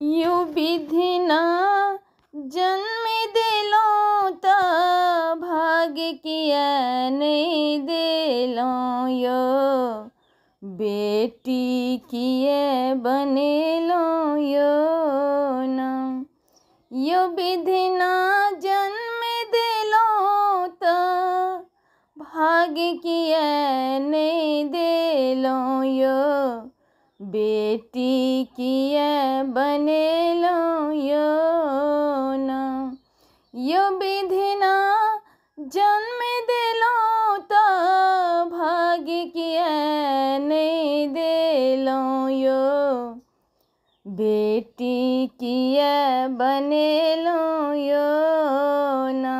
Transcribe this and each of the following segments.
You विधि ना जन्म दिलो त भाग्य किया नहीं दिलो यो बेटी किए बनेलो यो ना यो विधि ना जन्म दिलो त भाग्य किया नहीं दिलो यो बेटी किए बनेलो यो ना यो विधि ना जन्म दिलो त भाग्य किए नहीं दिलो यो बेटी किए बनेलो यो ना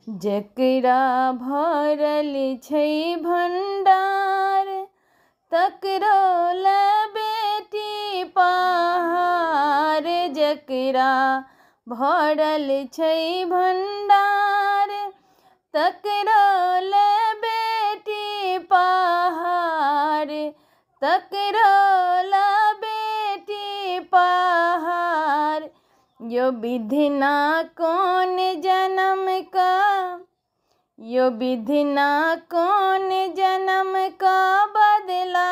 जकरा भरल छै भंडार तकरो ले बेटी पहाड़ जकरा भरल छै भंडार तकरो ले बेटी पहाड़ तकरो ले बेटी पहाड़ यो विधि ना कौन जन्म का यो विधि ना कौन जन्म का बदला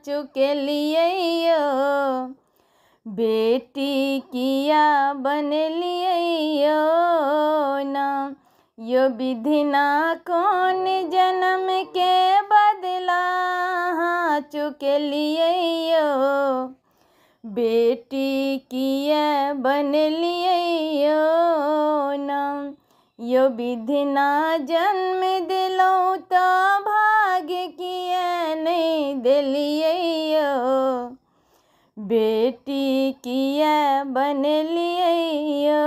चुके लिए यो बेटी किया बन लिए यो ना यो विधि ना कौन जन्म के बदला चुके लिए यो बेटी किया बन लिए यो ना यो विधि ना जन्म दिलो त भाग्य किए नहीं दिलिए यो बेटी किए बन लिए यो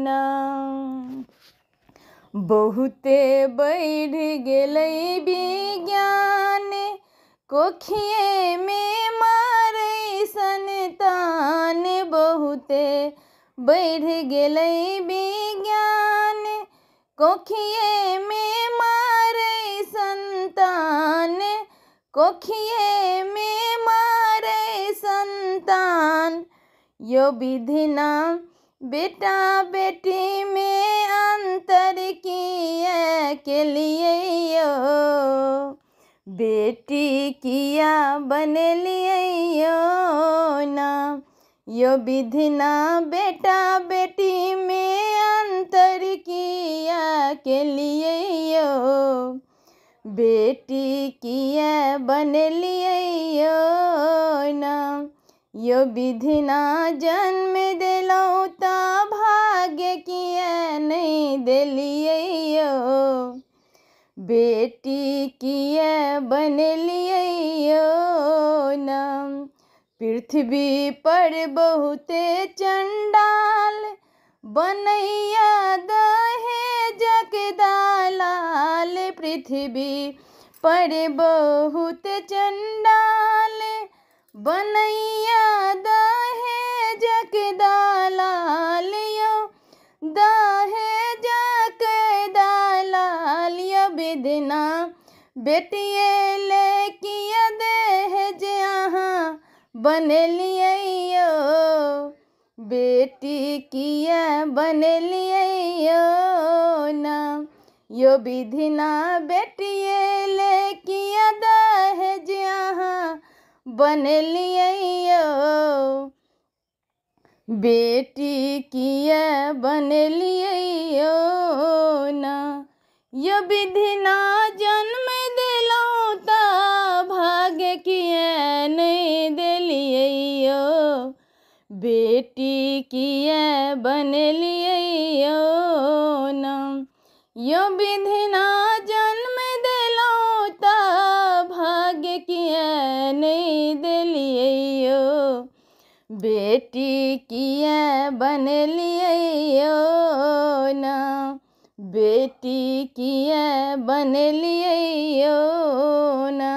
ना बहुते बढ़ गेलै विज्ञान कोखिए में मारे संतान बहुते बढ़ गेलै विज्ञान कोखिए में मारे संतान कोखिए में मारे संतान यो विधि ना बेटा बेटी में अंतर किए के लिए यो बेटी किया बन लिए यो ना यो विधि ना बेटा बेटी में अंतर किया के लिए यो बेटी किया बन लिए यो ना यो विधि ना जन्म दिलो त भाग्य किया नहीं दिलिए यो बेटी किया बन लिए यो ना पृथ्वी पर बहुते चंडाल बनैया दहेजक दालाल पृथ्वी पर बहुत चंडाल बनैया दहेजक दालाल यो दहेजक दालाल यो विधि ना बेटिए ले किया दहेज यहाँ बन लिए यो बेटी किया बन लिए यो ना यो विधि ना बेटिए ले किया दहेज यहाँ बन लिए यो बेटी किया बन लिए यो ना यो विधि ना जन्म दिलो त भाग्य किया नहीं दिलिए यो बेटी किया बन लिए यो ना यो विधि ना जन्म दिलो त भाग्य किया नहीं दिलिए यो बेटी किया बन लिए यो ना बेटी किया बन लिए यो ना।